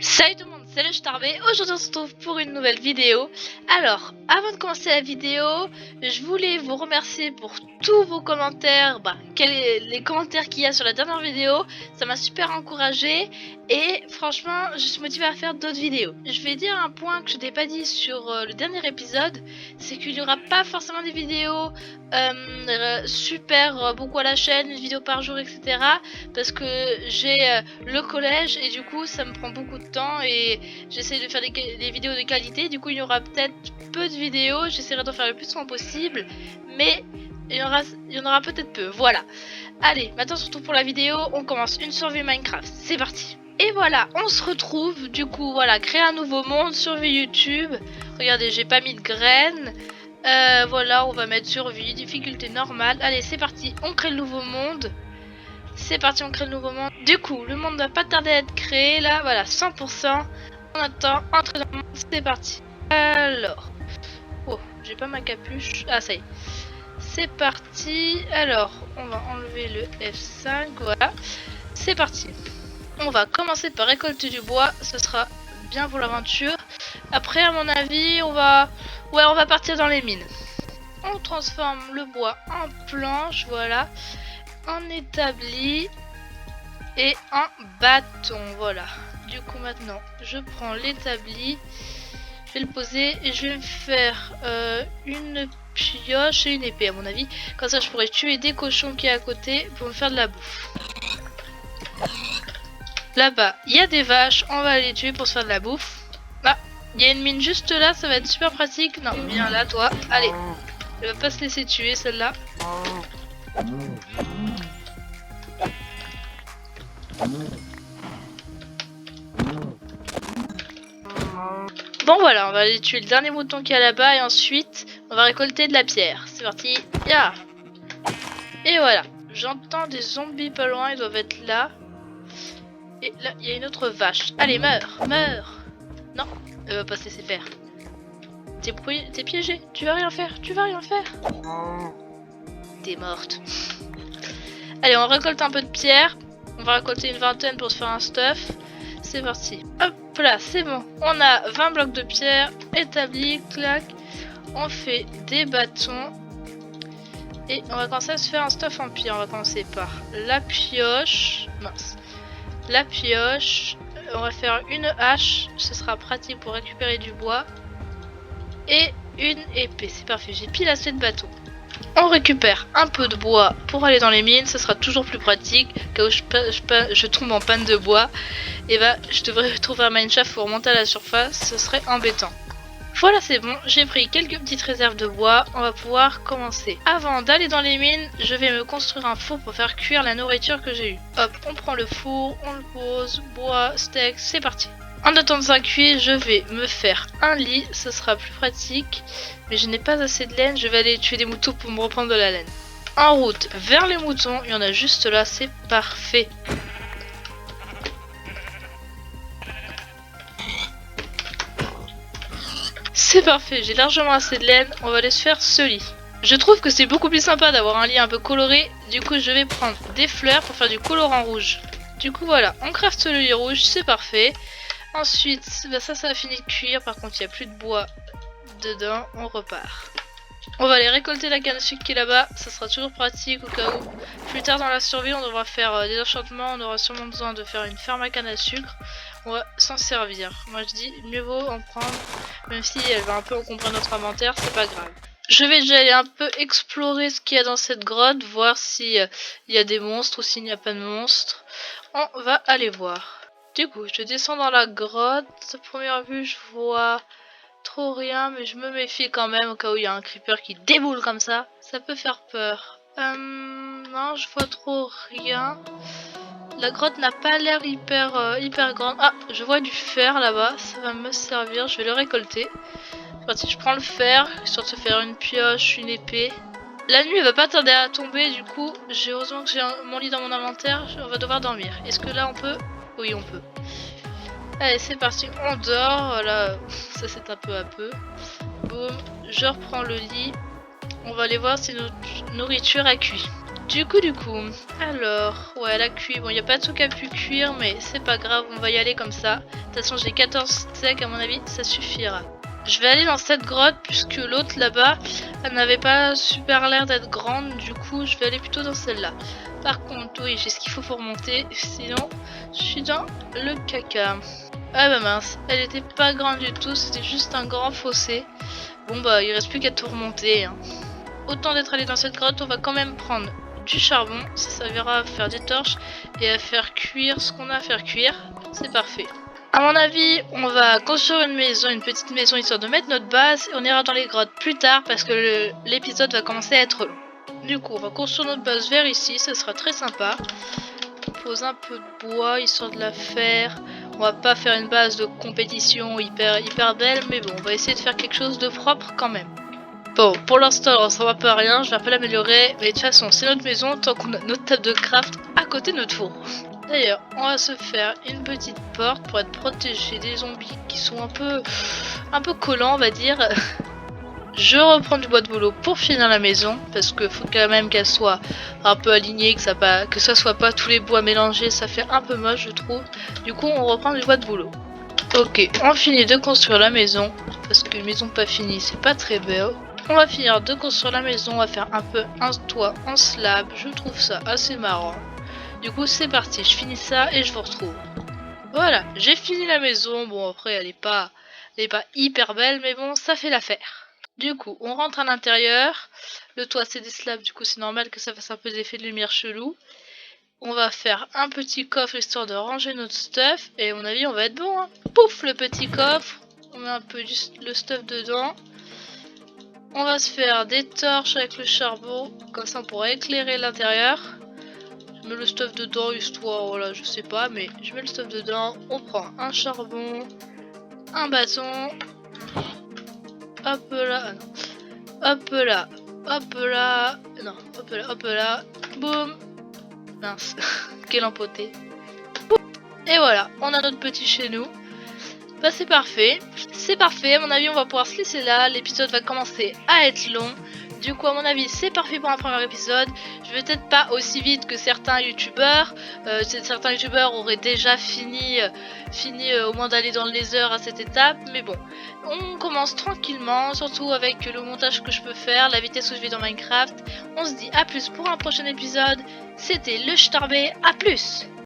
Salut tout le monde, c'est le Starbé. Aujourd'hui on se retrouve pour une nouvelle vidéo. Alors, avant de commencer la vidéo, je voulais vous remercier pour tous vos commentaires, les commentaires qu'il y a sur la dernière vidéo. Ça m'a super encouragé et franchement je suis motivée à faire d'autres vidéos. Je vais dire un point que je n'ai pas dit sur le dernier épisode, c'est qu'il n'y aura pas forcément des vidéos super beaucoup à la chaîne, une vidéo par jour, etc. Parce que j'ai le collège et du coup ça me prend beaucoup de temps et j'essaie de faire des vidéos de qualité. Du coup il y aura peut-être peu de vidéos, j'essaierai d'en faire le plus souvent possible, mais il y en aura peut-être peu. Voilà. Allez, maintenant surtout pour la vidéo, on commence une survie Minecraft. C'est parti. Et voilà, on se retrouve. Du coup, voilà, créer un nouveau monde, survie YouTube. Regardez, j'ai pas mis de graines. Voilà, on va mettre survie, difficulté normale. Allez, c'est parti, on crée le nouveau monde. C'est parti, on crée le nouveau monde. Du coup, le monde va pas tarder à être créé. Là, voilà, 100%. On attend, entrer dans le monde, c'est parti. Alors. Oh, j'ai pas ma capuche. Ah, ça y est. C'est parti. Alors, on va enlever le F5. Voilà. C'est parti. On va commencer par récolter du bois. Ce sera bien pour l'aventure. Après, à mon avis, on va partir dans les mines. On transforme le bois en planche. Voilà. En établi et en bâton. Voilà. Du coup, maintenant, je prends l'établi. Je vais le poser et je vais me faire une pioche et une épée à mon avis. Comme ça je pourrais tuer des cochons qui est à côté pour me faire de la bouffe. Là-bas il y a des vaches, on va les tuer pour se faire de la bouffe. Ah, il y a une mine juste là, ça va être super pratique. Non, viens là toi, allez. Elle va pas se laisser tuer celle-là. Bon voilà, on va aller tuer le dernier mouton qui est là-bas et ensuite on va récolter de la pierre. C'est parti, ya. Et voilà, j'entends des zombies pas loin, ils doivent être là. Et là, il y a une autre vache. Allez, meurs, meurs. Non, elle va pas se laisser faire. T'es piégé, tu vas rien faire, tu vas rien faire. T'es morte. Allez, on récolte un peu de pierre. On va récolter une vingtaine pour se faire un stuff. C'est parti. Hop là, c'est bon. On a 20 blocs de pierre établis, clac. On fait des bâtons. Et on va commencer à se faire un stuff en pierre. On va commencer par la pioche. Mince. La pioche. On va faire une hache. Ce sera pratique pour récupérer du bois. Et une épée. C'est parfait. J'ai pile assez de bâtons. On récupère un peu de bois pour aller dans les mines. Ce sera toujours plus pratique. Quand je tombe en panne de bois. Et bah, je devrais trouver un mineshaft pour remonter à la surface. Ce serait embêtant. Voilà, c'est bon, j'ai pris quelques petites réserves de bois, on va pouvoir commencer. Avant d'aller dans les mines, je vais me construire un four pour faire cuire la nourriture que j'ai eue. Hop, on prend le four, on le pose, bois, steak, c'est parti. En attendant ça cuire, je vais me faire un lit, ce sera plus pratique. Mais je n'ai pas assez de laine, je vais aller tuer des moutons pour me reprendre de la laine. En route vers les moutons, il y en a juste là, c'est parfait. C'est parfait, j'ai largement assez de laine, on va aller se faire ce lit. Je trouve que c'est beaucoup plus sympa d'avoir un lit un peu coloré, du coup je vais prendre des fleurs pour faire du colorant rouge. Du coup voilà, on craft le lit rouge, c'est parfait. Ensuite, ça a fini de cuire, par contre il n'y a plus de bois dedans, on repart. On va aller récolter la canne à sucre qui est là-bas, ça sera toujours pratique au cas où. Plus tard dans la survie on devra faire des enchantements, on aura sûrement besoin de faire une ferme à canne à sucre. On va s'en servir. Moi je dis mieux vaut en prendre, même si elle va un peu encombrer notre inventaire, c'est pas grave. Je vais déjà aller un peu explorer ce qu'il y a dans cette grotte, voir s'il y a des monstres ou s'il n'y a pas de monstres. On va aller voir. Du coup, je descends dans la grotte. À première vue, je vois trop rien, mais je me méfie quand même au cas où il y a un creeper qui déboule comme ça. Ça peut faire peur. Non, je vois trop rien. La grotte n'a pas l'air hyper grande. Ah, je vois du fer là-bas, ça va me servir, je vais le récolter. Parti, je prends le fer, histoire de se faire une pioche, une épée. La nuit elle va pas tarder à tomber, du coup, heureusement que j'ai mon lit dans mon inventaire, on va devoir dormir. Est-ce que là on peut? Oui, on peut. Allez, c'est parti, on dort, voilà, ça c'est un peu à peu. Boum, je reprends le lit. On va aller voir si notre nourriture a cuit. Du coup, alors, ouais, elle a cuit. Bon, il n'y a pas tout qui a pu cuire, mais c'est pas grave, on va y aller comme ça. De toute façon, j'ai 14 steaks, à mon avis, ça suffira. Je vais aller dans cette grotte, puisque l'autre là-bas, elle n'avait pas super l'air d'être grande, du coup, je vais aller plutôt dans celle-là. Par contre, oui, j'ai ce qu'il faut pour monter, sinon, je suis dans le caca. Ah bah mince, elle était pas grande du tout, c'était juste un grand fossé. Bon bah, il reste plus qu'à tout remonter, hein. Autant d'être allé dans cette grotte, on va quand même prendre du charbon, ça servira à faire des torches et à faire cuire ce qu'on a à faire cuire, c'est parfait. À mon avis, on va construire une maison, une petite maison histoire de mettre notre base et on ira dans les grottes plus tard parce que l'épisode va commencer à être long. Du coup, on va construire notre base vers ici, ça sera très sympa. On pose un peu de bois histoire de la faire. On va pas faire une base de compétition hyper belle, mais bon, on va essayer de faire quelque chose de propre quand même. Bon, pour l'instant, on s'en va pas à rien, je vais pas l'améliorer, mais de toute façon, c'est notre maison tant qu'on a notre table de craft à côté de notre four. D'ailleurs, on va se faire une petite porte pour être protégé des zombies qui sont un peu collants, on va dire. Je reprends du bois de boulot pour finir la maison, parce que faut quand même qu'elle soit un peu alignée, que ça soit pas tous les bois mélangés, ça fait un peu moche je trouve. Du coup, on reprend du bois de boulot. Ok, on finit de construire la maison, parce qu'une maison pas finie, c'est pas très beau. On va finir de construire la maison, on va faire un peu un toit en slab, je trouve ça assez marrant. Du coup c'est parti, je finis ça et je vous retrouve. Voilà, j'ai fini la maison, bon après elle est pas hyper belle mais bon ça fait l'affaire. Du coup on rentre à l'intérieur, le toit c'est des slabs du coup c'est normal que ça fasse un peu d'effet de lumière chelou. On va faire un petit coffre histoire de ranger notre stuff et à mon avis on va être bon hein. Pouf le petit coffre, on met un peu le stuff dedans. On va se faire des torches avec le charbon, comme ça on pourra éclairer l'intérieur. Je mets le stuff dedans, histoire, voilà, je sais pas, mais je mets le stuff dedans. On prend un charbon, un bâton, hop là, hop là, hop là, non, hop là, boum, mince, quel empoté. Et voilà, on a notre petit chez nous. Bah c'est parfait, à mon avis on va pouvoir se laisser là, l'épisode va commencer à être long. Du coup à mon avis c'est parfait pour un premier épisode. Je vais peut-être pas aussi vite que certains youtubeurs. Certains youtubeurs auraient déjà fini au moins d'aller dans le laser à cette étape. Mais bon, on commence tranquillement, surtout avec le montage que je peux faire, la vitesse où je vais dans Minecraft. On se dit à plus pour un prochain épisode. C'était le Starbé, à plus.